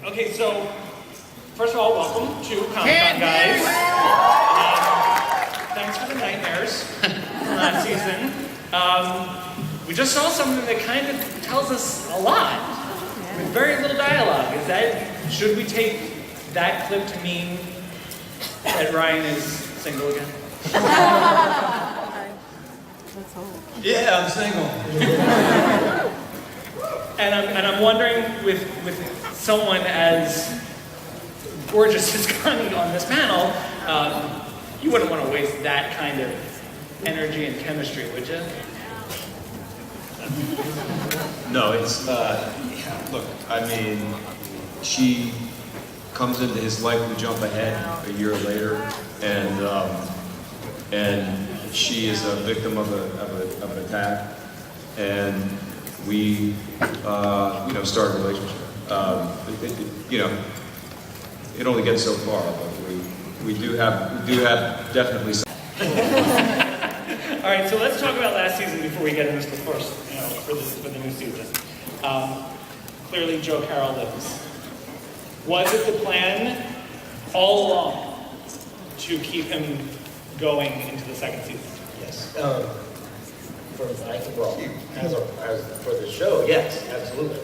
Okay, so first of all, welcome to Comic-Con, guys. Thanks for the nightmares last season. We just saw something that kind of tells us a lot with very little dialogue. Should we take that clip to mean that Ryan is single again? Yeah, I'm single. And I'm wondering, with someone as gorgeous as Connie on this panel, you wouldn't want to waste that kind of energy and chemistry, would you? No, it's, look, I mean, she comes into his life, we jump ahead a year later, and she is a victim of an attack, and we, start a relationship. It only gets so far, but we do have definitely some. All right, so let's talk about last season before we get into the first, for the new season. Clearly, Joe Carroll lives. Was it the plan all along to keep him going into the second season? Yes. For the show, yes, absolutely.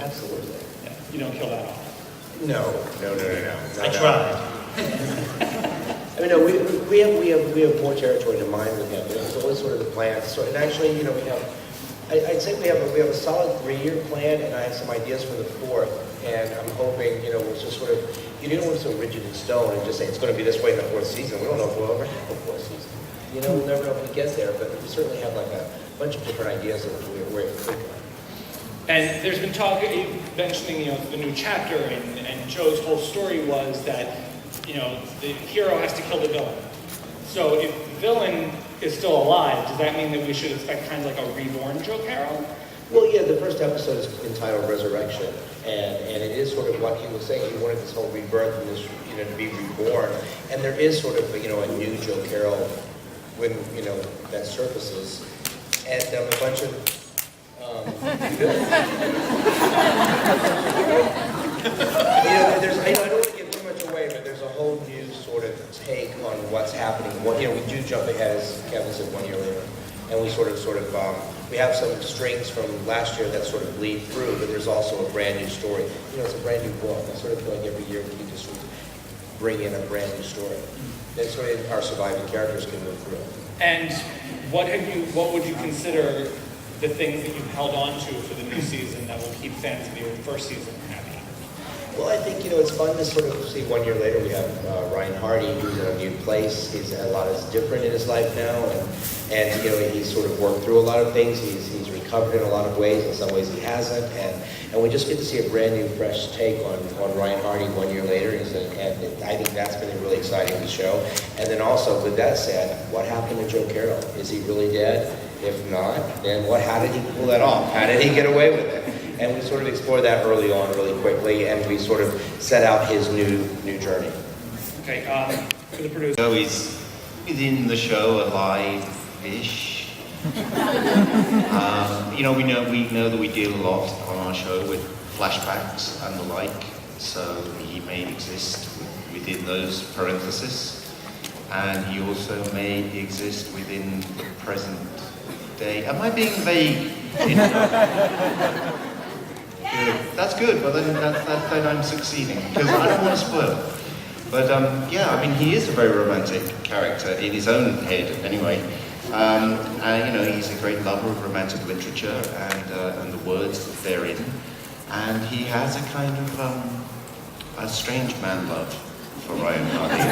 Absolutely. Yeah, you don't kill that off. No. I tried. I mean, no, we have more territory to mine with him. It's always sort of the plan. So, and actually, we have. I'd say we have a solid 3-year plan, and I have some ideas for the 4th. And I'm hoping, we'll just sort of. You don't want to so rigid in stone and just say it's going to be this way in the 4th season. We don't know if we'll ever have a 4th season. We'll never know if we get there, but we certainly have like a bunch of different ideas that we're thinking of. And there's been talk, mentioning, the new chapter, and Joe's whole story was that, the hero has to kill the villain. So if the villain is still alive, does that mean that we should expect kind of like a reborn Joe Carroll? Well, yeah, the first episode is entitled Resurrection, and it is sort of what he was saying. He wanted this whole rebirth and this, to be reborn. And there is sort of, a new Joe Carroll when, that surfaces, and a bunch of I don't want to give too much away, but there's a whole new sort of take on what's happening. We do jump ahead, as Kevin said, 1 year later, and we we have some strings from last year that sort of bleed through, but there's also a brand new story. It's a brand new book. I sort of feel like every year we just sort of bring in a brand new story. That's sort of our surviving characters can move through. And what would you consider the things that you've held on to for the new season that will keep fans of your first season happy? Well, I think, it's fun to sort of see 1 year later we have Ryan Hardy, who's in a new place. He's a lot is different in his life now, and he's sort of worked through a lot of things. He's recovered in a lot of ways. In some ways he hasn't, and we just get to see a brand new, fresh take on Ryan Hardy 1 year later. And I think that's been really exciting to show. And then also, with that said, what happened to Joe Carroll? Is he really dead? If not, then how did he pull that off? How did he get away with it? And we sort of explored that early on, really quickly, and we sort of set out his new journey. Okay, for the producer. So he's within the show alive-ish. We know that we deal a lot on our show with flashbacks and the like, so he may exist within those parentheses, and he also may exist within the present day. Am I being vague? Good. That's good. Well, then I'm succeeding, because I don't want to spoil. But he is a very romantic character in his own head, anyway. He's a great lover of romantic literature and the words that they're in, and he has a kind of a strange man love for Ryan Hardy.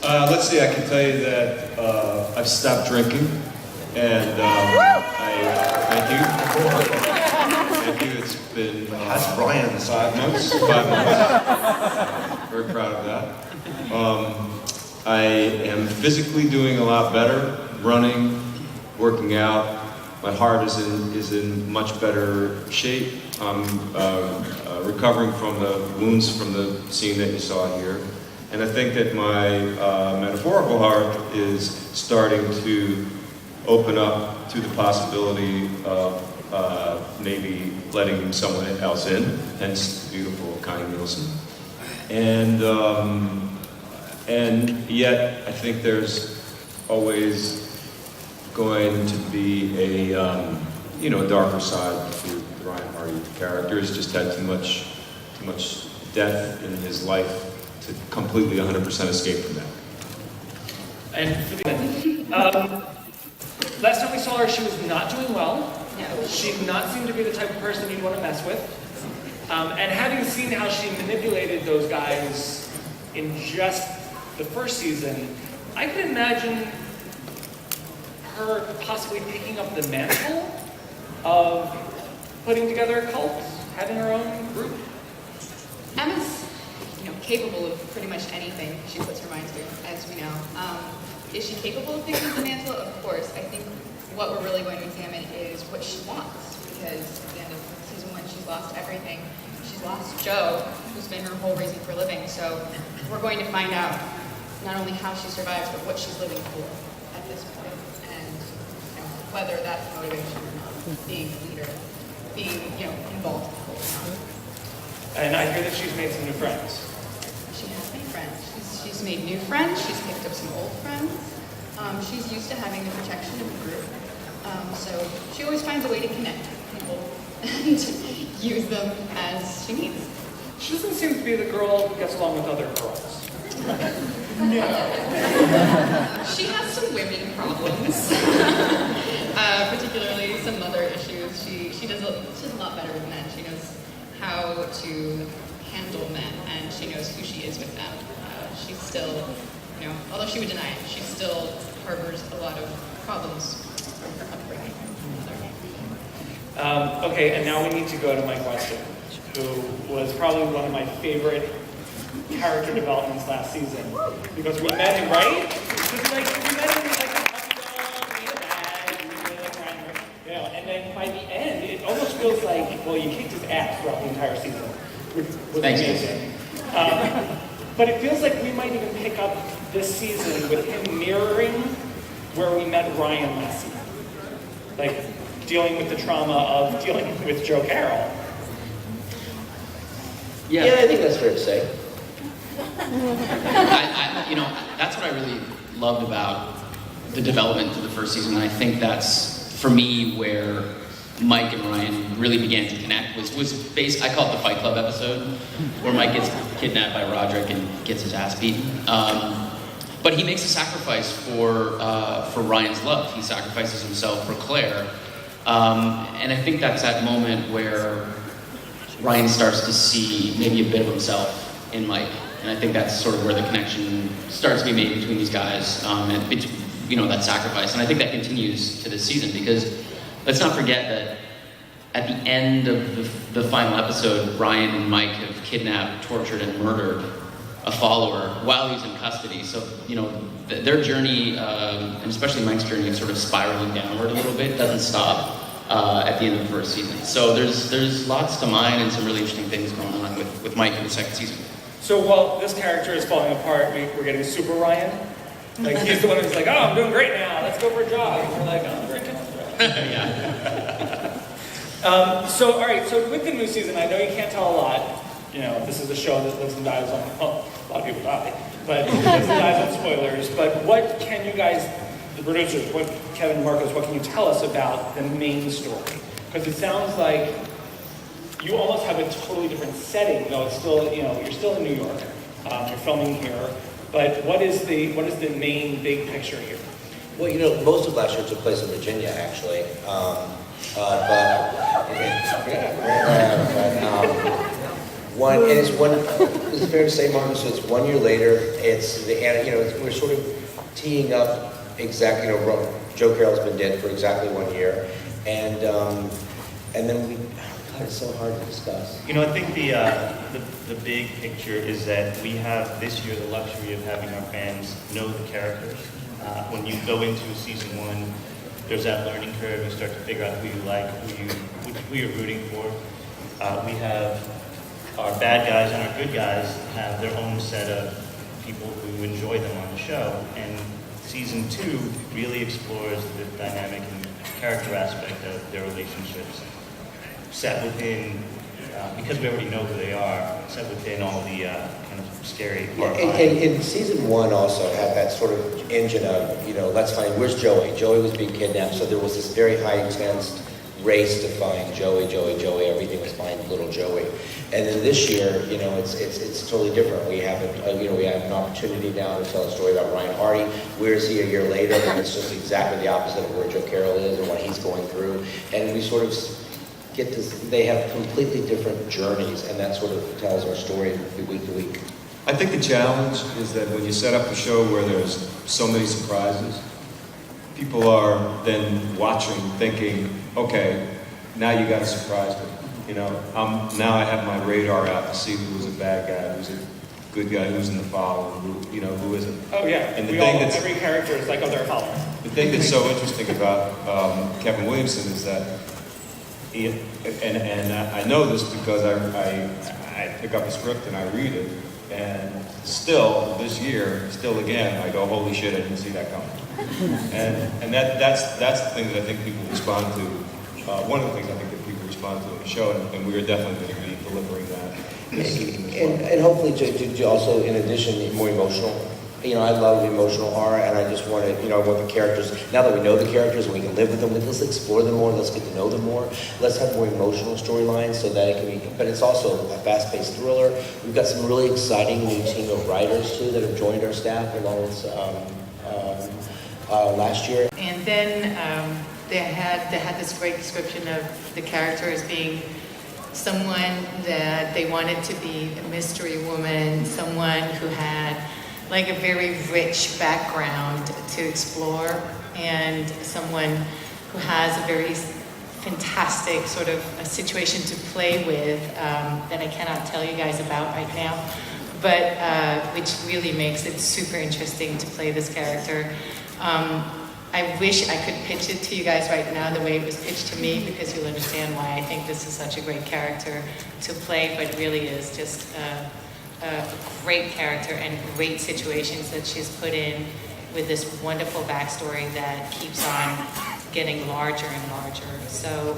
Let's see, I can tell you that I've stopped drinking, and thank you. Thank you. It's been Has Ryan's 5 months. Very proud of that. I am physically doing a lot better, running, working out. My heart is in much better shape. I'm recovering from the wounds from the scene that you saw here. And I think that my metaphorical heart is starting to open up to the possibility of maybe letting someone else in, hence the beautiful Connie Nielsen. And yet, I think there's always going to be a darker side to the Ryan Hardy character. He's just had too much death in his life to completely 100% escape from that. And for the last time we saw her, she was not doing well. No. She did not seem to be the type of person you'd want to mess with. And having seen how she manipulated those guys in just the first season, I could imagine her possibly picking up the mantle of putting together a cult, having her own group. Emma's, capable of pretty much anything she puts her mind to, as we know. Is she capable of picking up the mantle? Of course. I think what we're really going to examine is what she wants, because at the end of season 1, she's lost everything. She's lost Joe, who's been her whole reason for living. So we're going to find out not only how she survives, but what she's living for at this point, and whether that's motivation or not. Being a leader, being involved in the whole town. And I hear that she's made some new friends. She has made friends. She's made new friends. She's picked up some old friends. She's used to having the protection of a group. So she always finds a way to connect with people and use them as she needs. She doesn't seem to be the girl who gets along with other girls. She has some women problems, particularly some mother issues. She does a lot better with men. She knows how to handle men, and she knows who she is with them. She's still, although she would deny it, she still harbors a lot of problems from her upbringing. Okay, and now we need to go to Mike Weston, who was probably one of my favorite character developments last season. Because we met him, right? We met him like a puppy dog, we had a bag, we really like Ryan, and then by the end, it almost feels like, well, you kicked his ass throughout the entire season, which was amazing. But it feels like we might even pick up this season with him mirroring where we met Ryan last season. Like, dealing with the trauma of dealing with Joe Carroll. Yeah, I think that's fair to say. That's what I really loved about the development of the first season. And I think that's, for me, where Mike and Ryan really began to connect was based, I call it the Fight Club episode, where Mike gets kidnapped by Roderick and gets his ass beaten. But he makes a sacrifice for Ryan's love. He sacrifices himself for Claire. And I think that's that moment where Ryan starts to see maybe a bit of himself in Mike. And I think that's sort of where the connection starts to be made between these guys, and that sacrifice. And I think that continues to this season, because let's not forget that at the end of the final episode, Ryan and Mike have kidnapped, tortured, and murdered a follower while he's in custody. So, their journey, and especially Mike's journey, of sort of spiraling downward a little bit, doesn't stop at the end of the first season. So there's lots to mine and some really interesting things going on with Mike in the second season. So while this character is falling apart, we're getting Super Ryan. Like, he's the one who's like, oh, I'm doing great now, let's go for a jog. And we're like, oh, I'm drinking. Yeah. So, all right, so with the new season, I know you can't tell a lot. This is a show that lives and dies on, well, a lot of people die, but lives and dies on spoilers. But what can you guys, the producers, Kevin and Marcos, what can you tell us about the main story? Because it sounds like you almost have a totally different setting, though it's still, you're still in New York, you're filming here, but what is the main big picture here? Well, most of last year took place in Virginia, actually. It's fair to say, Martin, so it's 1 year later. It's we're sort of teeing up exactly, Joe Carroll's been dead for exactly 1 year, and then God, it's so hard to discuss. I think the big picture is that we have this year the luxury of having our fans know the characters. When you go into season 1, there's that learning curve. You start to figure out who you like, who you're rooting for. We have our bad guys and our good guys have their own set of people who enjoy them on the show. And Season 2 really explores the dynamic and character aspect of their relationships, set within, because we already know who they are, set within all the kind of scary part. And season 1 also had that sort of engine of, let's find, where's Joey? Joey was being kidnapped, so there was this very high intense race to find Joey, everything was find little Joey. And then this year, it's totally different. We have an opportunity now to tell a story about Ryan Hardy. Where is he a year later? And it's just exactly the opposite of where Joe Carroll is and what he's going through. And we sort of get to, they have completely different journeys, and that sort of tells our story week to week. I think the challenge is that when you set up a show where there's so many surprises, people are then watching, thinking, okay, now you got to surprise me. Now I have my radar out to see who's a bad guy, who's a good guy, who's in the follow, who isn't. Oh yeah, And every character is like, oh, they're a follower. The thing that's so interesting about Kevin Williamson is that, and I know this because I pick up a script and I read it, and still this year, again, I go, holy shit, I didn't see that coming. And that's the thing that I think people respond to. One of the things I think that people respond to in the show, and we are definitely going to be delivering that. And hopefully to also, in addition, more emotional. I love emotional horror, and I just want to, I want the characters, now that we know the characters and we can live with them, let's explore them more, let's get to know them more, let's have more emotional storylines so that it can be, but it's also a fast-paced thriller. We've got some really exciting new team of writers, too, that have joined our staff along with last year. And then they had this great description of the character as being someone that they wanted to be a mystery woman, someone who had like a very rich background to explore, and someone who has a very fantastic sort of a situation to play with that I cannot tell you guys about right now, but which really makes it super interesting to play this character. I wish I could pitch it to you guys right now the way it was pitched to me, because you'll understand why I think this is such a great character to play, but it really is just a great character and great situations that she's put in with this wonderful backstory that keeps on getting larger and larger. So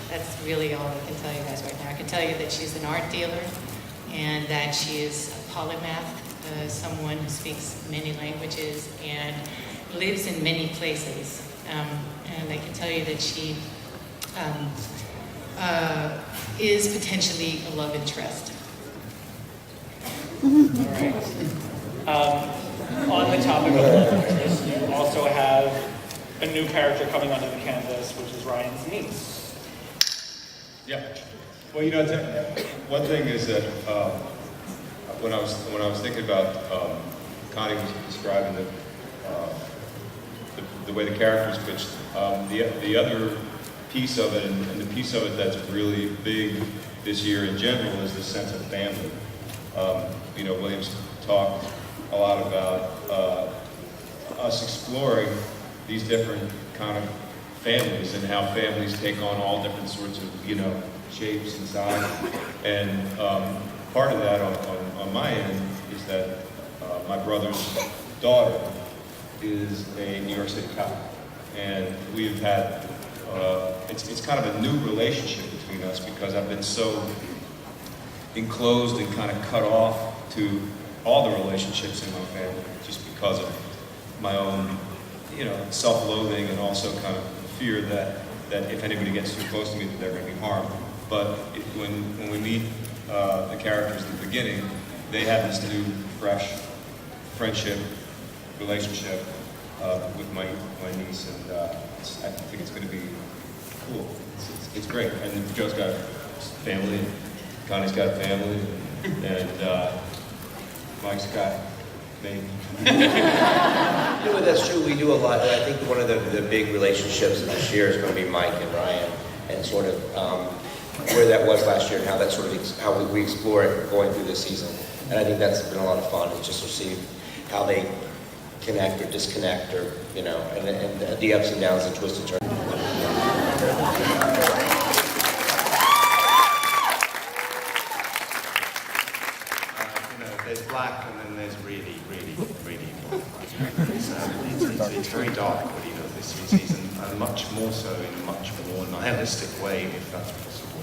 that's really all I can tell you guys right now. I can tell you that she's an art dealer and that she is a polymath, someone who speaks many languages and lives in many places. And I can tell you that she is potentially a love interest. All right. On the topic of love interest, you also have a new character coming onto the canvas, which is Ryan's niece. Yeah. Well, one thing is that when I was thinking about Connie was describing the way the characters pitched, the other piece of it, and the piece of it that's really big this year in general, is the sense of family. Williams talked a lot about us exploring these different kind of families and how families take on all different sorts of, shapes and sizes. And part of that on my end is that my brother's daughter is a New York City cop. And we've had, it's kind of a new relationship between us because I've been so enclosed and kind of cut off to all the relationships in my family just because of my own, self-loathing and also kind of fear that if anybody gets too close to me that they're going to be harmed. But when we meet the characters at the beginning, they have this new, fresh friendship, relationship with my niece, and I think it's going to be cool. It's great. And Joe's got family, and Connie's got family, and Mike's got me. That's true. We do a lot. I think one of the big relationships this year is going to be Mike and Ryan, and sort of where that was last year, and how that sort of how we explore it going through this season. And I think that's been a lot of fun. It's just to see how they connect or disconnect, or and the ups and downs and twists and turns. There's black and then there's really, really, really black. So more so in a much more nihilistic way, if that's possible.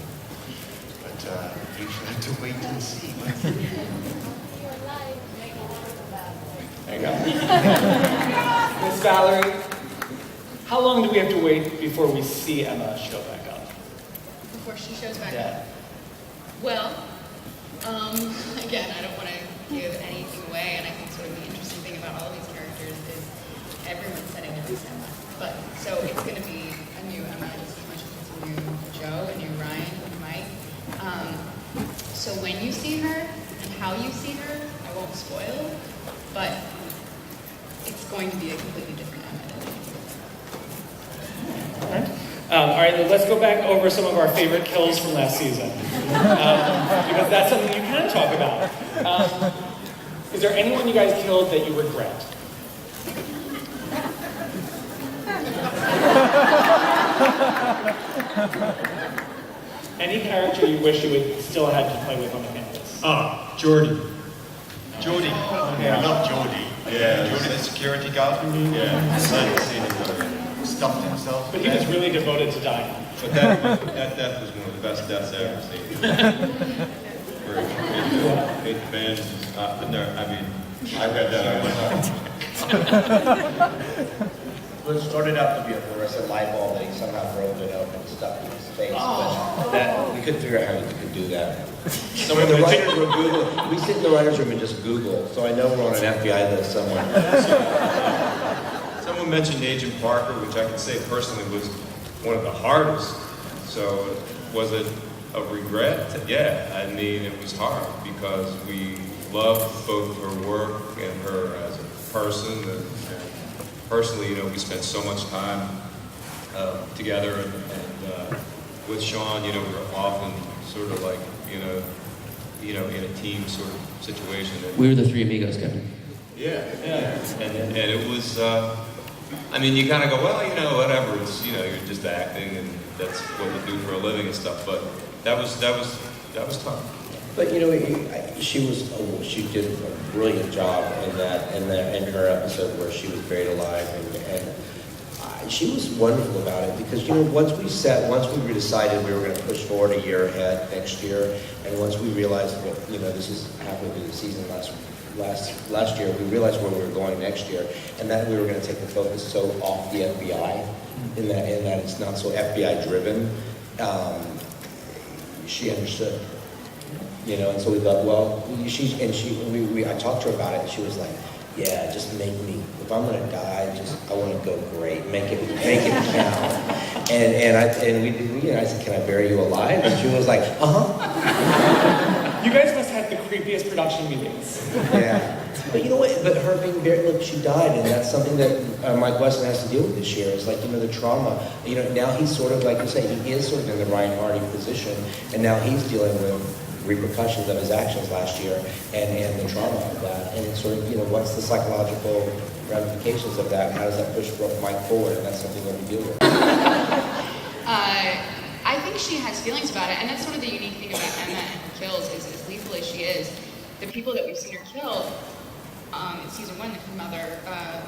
But you should have to wait and see. There you go. Miss Valerie, how long do we have to wait before we see Emma show back up? Before she shows back Yeah. up. Well, again, I don't want to give anything away, and I think sort of the interesting thing about all of these characters is everyone's setting a new Emma. But so it's going to be a new Emma just as much as it's a new Joe, a new Ryan, a new Mike. So when you see her and how you see her, I won't spoil, but it's going to be a completely different Emma than All right, let's go back over some of our favorite kills from last season. Because that's something you can talk about. Is there anyone you guys killed that you regret? Any character you wish you would still had to play with on the canvas? Jordy. Geordie. I love Geordie. Yeah. Geordie, the security guard. Yeah, I hadn't seen him. Stuffed himself. But he was really devoted to dying. But that death was one of the best deaths I've ever seen. Where he hit the band, but no, I mean, I read that, I went Well, it started out to be a fluorescent light bulb that he somehow broke it up and stuck in his face. But that, we couldn't figure out how we could do that. Some of the writers were Google. We sit in the writers' room and just Google. So I know we're on an FBI list somewhere. Someone mentioned Agent Parker, which I can say personally was one of the hardest. So was it a regret? Yeah, I mean, it was hard because we loved both her work and her as a person. And personally, you know, we spent so much time together and with Sean, you know, we were often sort of like, you know, in a team sort of situation. We were the three amigos, Kevin. Yeah. And it was, I mean, you kind of go, well, you know, whatever, it's, you know, you're just acting and that's what we do for a living and stuff, but that was tough. But you know, she did a brilliant job in her episode where she was buried alive, and she was wonderful about it because you know once we decided we were going to push forward a year ahead next year, and once we realized that you know this is halfway through the season last year, we realized where we were going next year, and that we were going to take the focus so off the FBI, in that it's not so FBI driven. She understood. You know, and so we thought, well, I talked to her about it, and she was like, yeah, just make me, if I'm gonna die, I want to go great, make it count. And I said, can I bury you alive? And she was like, You guys must have the creepiest production meetings. Yeah. But you know what? But her being buried, look, she died, and that's something that Mike Weston has to deal with this year. It's like, you know, the trauma. You know, now he's sort of, like you say, he is sort of in the Ryan Hardy position, and now he's dealing with repercussions of his actions last year and the trauma of that. And it's sort of, you know, what's the psychological ramifications of that? How does that push Mike forward? And that's something that we deal with. I think she has feelings about it, and that's one of the unique things about Emma and her kills is as lethal as she is, the people that we've seen her kill in season 1, her mother,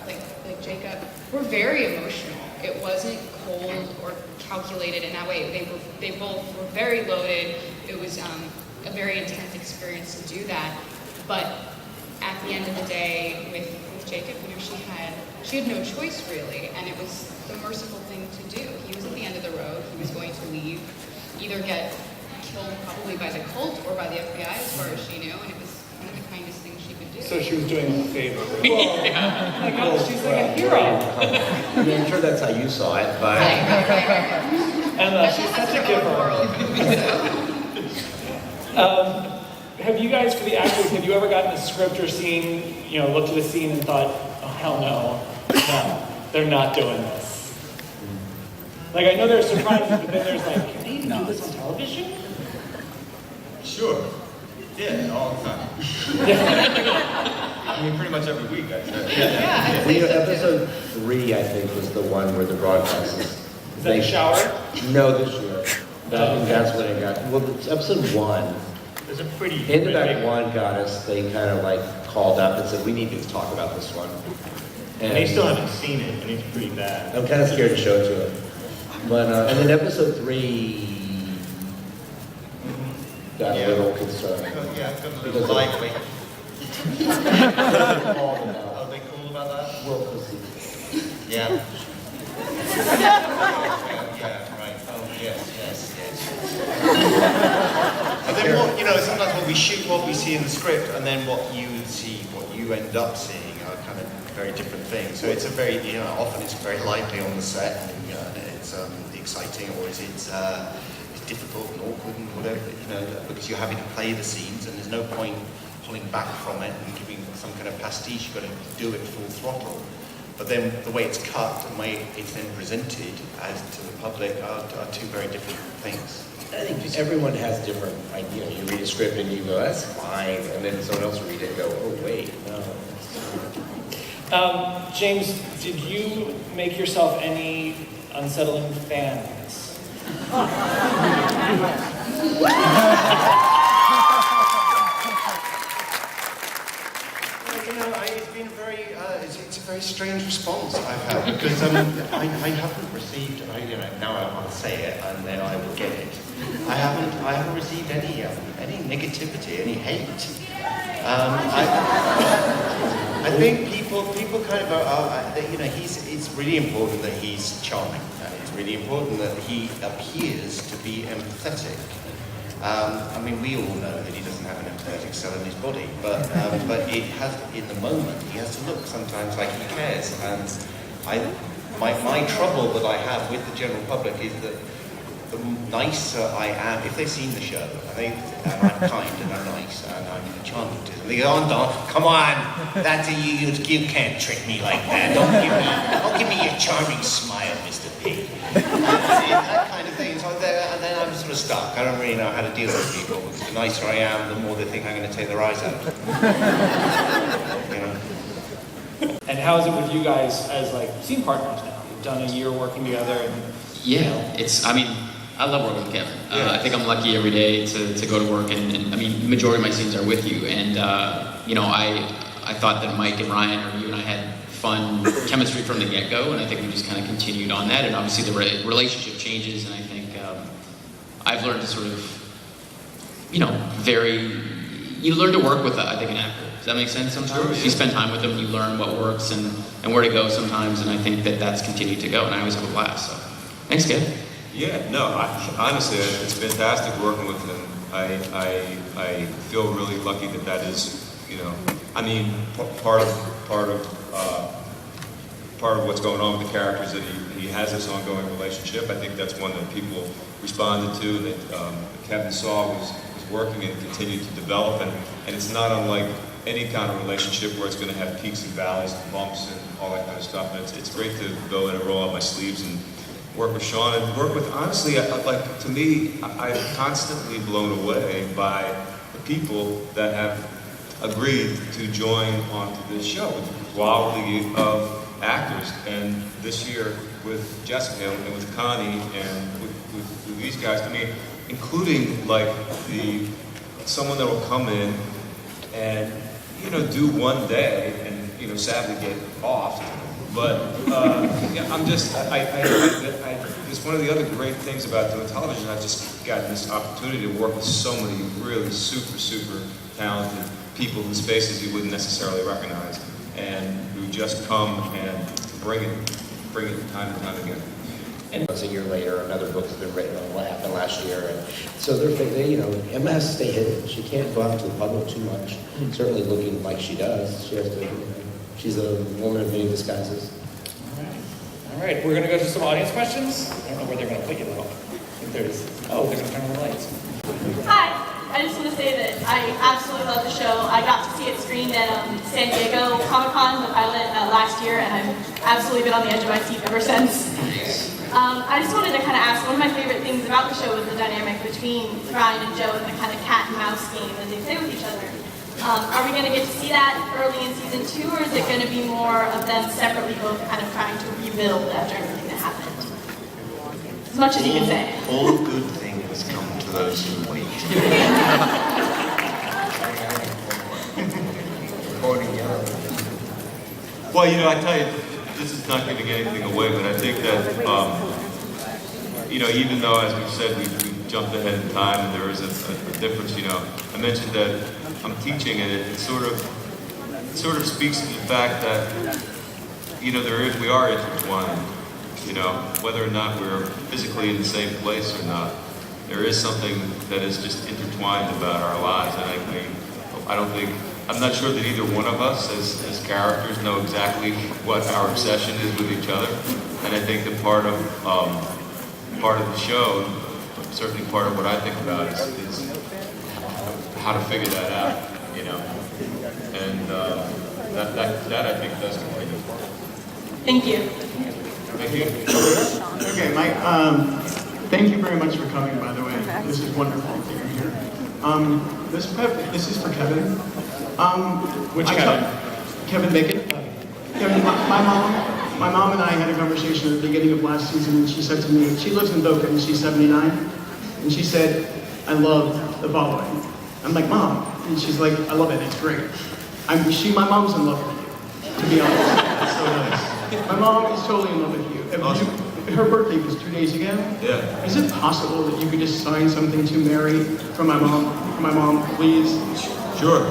like Jacob, were very emotional. It wasn't cold or calculated in that way. They both were very loaded. It was a very intense experience to do that. But at the end of the day, with Jacob, you know, she had no choice really, and it was the merciful thing to do. He was at the end of the road. He was going to leave, either get killed probably by the cult or by the FBI, as far as she knew, and it was one of the kindest things she could do. So she was doing him a favor. Oh my gosh, she's like a hero. I mean, I'm sure that's how you saw it, but Emma, she's such a giver. Have you guys, for the actors, have you ever gotten a script or scene, you know, looked at a scene and thought, oh, hell no, they're not doing this? Like, I know there's surprises, but then there's like, can they even do this on television? Sure. Yeah, all the time. I mean, pretty much every week, I'd say. Yeah. you know, episode 3, I think, was the one where the broadcast Is that a shower? No, this year. I think that's when it got. Well, it's episode 1. There's a pretty End of Act 1 got us. They kind of like called up and said, we need to talk about this one. And they still haven't seen it, and it's pretty bad. I'm kind of scared to show it to them. But and then episode 3 got a little concerning. Yeah, got a Because little of- lively. All about Are they cool about that? world pussy. Yeah. Yeah, right. Oh, yes. And then sometimes when we shoot what we see in the script, and then what you see, what you end up seeing are kind of very different things. So it's a very, often it's very lively on the set, and it's exciting, or is it it's difficult and awkward and whatever, because you're having to play the scenes, and there's no point pulling back from it and giving some kind of pastiche. You've got to do it full throttle. But then the way it's cut and the way it's then presented as to the public are two very different things. I think everyone has different, you read a script and you go, that's fine, and then someone else will read it and go, oh wait, no. James, did you make yourself any unsettling fans? It's been very, it's a very strange response I've had, because I haven't received, now I'll say it and then I will get it. I haven't received any negativity, any hate. I think people kind of it's really important that he's charming, and it's really important that he appears to be empathetic. We all know that he doesn't have an empathetic cell in his body, but it has, in the moment, he has to look sometimes like he cares. And my trouble that I have with the general public is that the nicer I am, if they've seen the show, and I'm kind and I'm nice and I'm charming to them, they go, oh, don't, come on, you can't trick me like that. Don't give me your charming smile, Mr. P. That kind of thing. So and then I'm sort of stuck. I don't really know how to deal with people, because the nicer I am, the more they think I'm going to take their eyes out. And how is it with you guys as scene partners now? You've done a year working together, and Yeah, I love working with Kevin. I think I'm lucky every day to go to work, and majority of my scenes are with you. And I thought that Mike and Ryan, or you and I, had fun chemistry from the get-go, and I think we just kind of continued on that. And obviously the relationship changes, and I think I've learned to sort of, you learn to work with, I think, an actor. Does that make sense sometimes? Sure, yeah. You spend time with them, you learn what works and where to go sometimes, and I think that's continued to go, and I always have a blast. So, thanks, Kevin. Yeah, no, honestly, it's fantastic working with him. I feel really lucky that is, part of what's going on with the characters, that he has this ongoing relationship. I think that's one that people responded to, that Kevin saw was working and continued to develop, and it's not unlike any kind of relationship where it's going to have peaks and valleys and bumps and all that kind of stuff. And it's great to go in and roll up my sleeves and work with Sean and work with, honestly, to me, I'm constantly blown away by the people that have agreed to join onto this show, with the quality of actors. And this year with Jessica and with Connie and with these guys, including someone that will come in and do one day and sadly get off. But it's one of the other great things about doing television. I've just gotten this opportunity to work with so many really super talented people in spaces you wouldn't necessarily recognize, and who just come and bring it time and time again. And a year later, another book has been written on what happened last year, and so Emma has to stay hidden. She can't go out to the public too much. Certainly looking like she does. She has to. She's a woman of many disguises. all right, we're gonna go to some audience questions. I don't know where they're gonna put you though. If they're gonna turn on the lights. Hi, I just want to say that I absolutely love the show. I got to see it screened at San Diego Comic-Con, the pilot, last year, and I've absolutely been on the edge of my seat ever since. I just wanted to kind of ask, one of my favorite things about the show was the dynamic between Ryan and Joe and the kind of cat and mouse game that they play with each other. Are we going to get to see that early in season 2, or is it going to be more of them separately both kind of trying to rebuild after everything that happened? As much as you can say. All good things come to those who wait. Well, I tell you, this is not giving anything away, but I think that you know, even though, as we've said, we jumped ahead in time and there is a difference, you know. I mentioned that I'm teaching and it sort of speaks to the fact that, you know, we are intertwined, you know, whether or not we're physically in the same place or not. There is something that is just intertwined about our lives, and I'm not sure that either one of us as characters know exactly what our obsession is with each other. And I think that part of the show, certainly part of what I think about is how to figure that out, you know. And that I think does continue. Thank you. Thank you. Okay, Mike, thank you very much for coming, by the way. This is wonderful that you're here. This is for Kevin. Which Kevin? Kevin Bacon. Kevin, my mom and I had a conversation at the beginning of last season, and she said to me, she lives in Boca, and she's 79, and she said, I love the following. I'm like, Mom, and she's like, I love it, it's great. My mom's in love with you, to be honest. That's so nice. My mom is totally in love with you. Awesome. Her birthday was 2 days ago. Yeah. Is it possible that you could just sign something to Mary from my mom, please? Sure.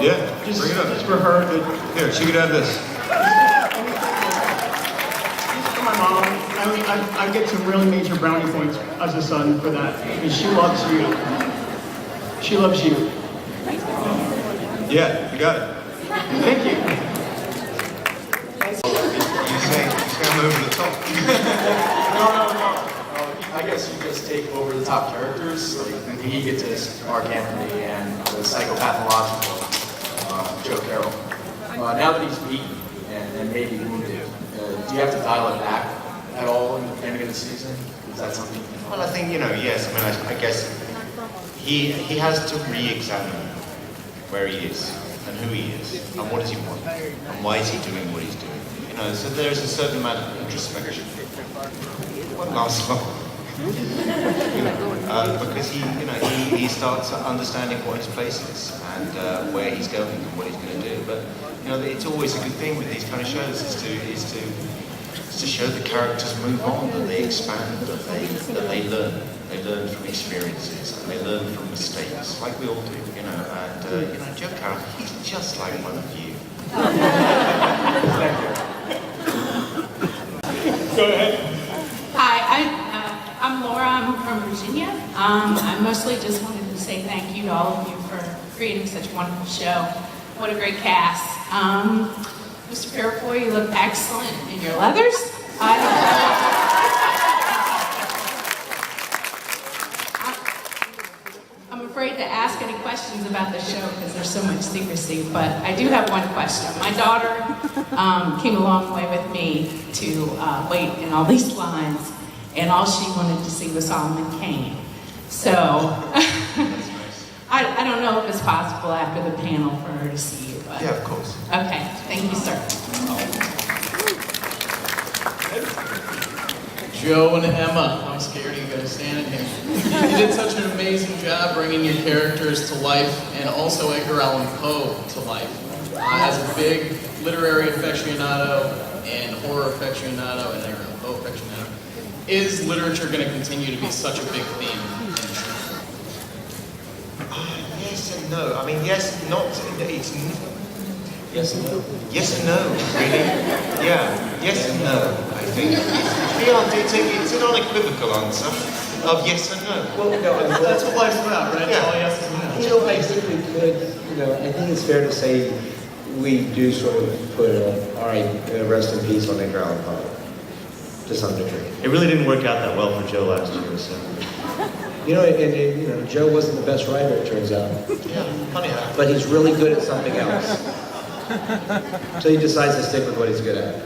Yeah. Just, bring it up. just for her. Here, she could have this. Just for my mom. I get some really major brownie points as a son for that. Because she loves you. She loves you. Yeah, you got it. Thank you. You say I'm over the top. No. I guess you just take over the top characters. Like, and he gets his Mark Anthony and the psychopathological Joe Carroll. Now that he's beaten and maybe wounded, do you have to dial it back at all in the beginning of the season? Is that something? Well, I think, you know, yes. I mean, I guess he has to re-examine where he is and who he is and what does he want and why is he doing what he's doing. You know, so there's a certain amount of introspection. It won't last long. Because he starts understanding what his place is and where he's going and what he's going to do. But you know, it's always a good thing with these kind of shows is to show the characters move on, that they expand, that they learn. They learn from experiences and they learn from mistakes, like we all do. You know, and Joe Carroll, he's just like one of you. Go ahead. Hi, I'm Laura. I'm from Virginia. I mostly just wanted to say thank you to all of you for creating such a wonderful show. What a great cast. Mr. Parafoy, you look excellent in your leathers. I'm afraid to ask any questions about the show because there's so much secrecy, but I do have one question. My daughter came a long way with me to wait in all these lines, and all she wanted to see was Solomon Kane. So, I don't know if it's possible after the panel for her to see you, but... Yeah, of course. Okay, thank you, sir. Joe and Emma, I'm scared of you guys standing here. You did such an amazing job bringing your characters to life and also Edgar Allan Poe to life. As a big literary aficionado and horror aficionado and Edgar Allan Poe aficionado, is literature going to continue to be such a big theme in the show? Yes and no. I mean, yes, not. It's Yes and no. yes and no, really. Yeah, yes and no. I think it's an unequivocal answer of yes and no. Well, no, I mean, That's what life's about, right? Yeah. All yes and no. you know, I think we could, you know, I think it's fair to say we do sort of put all right, rest in peace on Edgar Allan Poe, to some degree. It really didn't work out that well for Joe last year, so. You know, and you know, Joe wasn't the best writer, it turns out, Yeah, funny that. but he's really good at something else. So he decides to stick with what he's good at.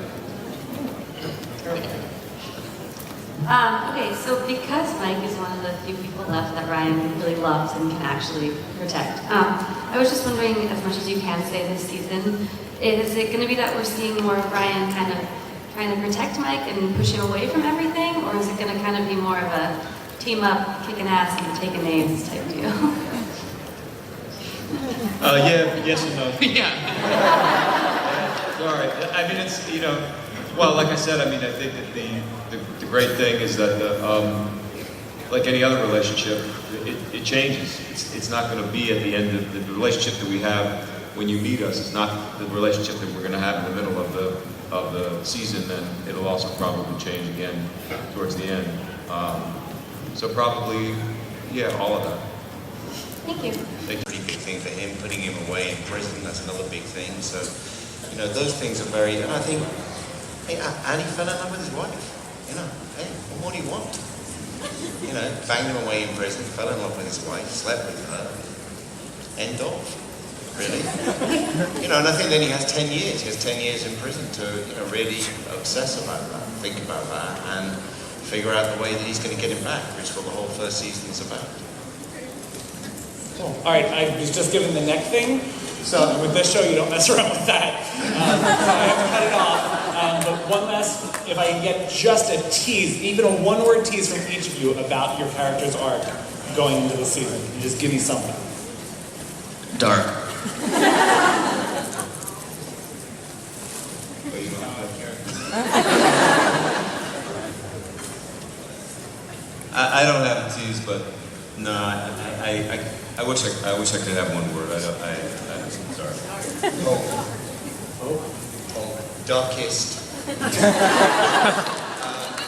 Okay, so because Mike is one of the few people left that Ryan really loves and can actually protect, I was just wondering, as much as you can say this season, is it going to be that we're seeing more of Ryan kind of trying to protect Mike and push him away from everything, or is it going to kind of be more of a team up, kicking ass and taking names type deal? Yeah, yes and no. Yeah. All right. I mean, it's, you know, Well, like I said, I mean, I think that the great thing is that like any other relationship, it changes. It's not going to be at the end of the relationship that we have when you meet us. It's not the relationship that we're going to have in the middle of the season, and it'll also probably change again towards the end. So probably, yeah, all of that. Thank you. Pretty big thing for him, putting him away in prison, that's another big thing. So, you know, those things are very, and I think, hey, Annie fell in love with his wife. You know, hey, what more do you want? You know, banged him away in prison, fell in love with his wife, slept with her. End of. Really? You know, and I think then he has 10 years. He has 10 years in prison to, you know, really obsess about that, think about that, and figure out the way that he's going to get him back, which is what the whole first season is about. Cool. All right, I was just given the neck thing, so with this show you don't mess around with that. So I have to cut it off. But one last, if I can get just a tease, even a one-word tease from each of you about your character's arc going into the season. You just give me something. Dark. I don't have a tease, but no, I wish I could have one word. I'm sorry. Darkest.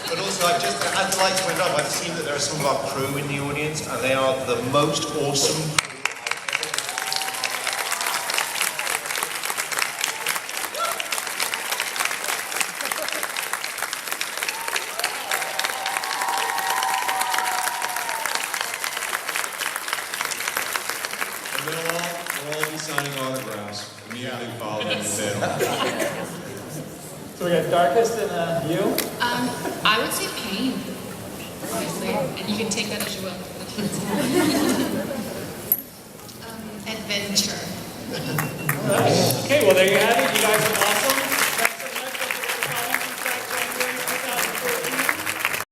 But also, I'd like to point out, I've seen that there are some of our crew in the audience, and they are the most awesome. We'll all be signing autographs immediately following the sale. So we got Darkest and you? I would say pain, honestly, and you can take that as you will. Adventure. Okay, well there you have it. You guys are awesome.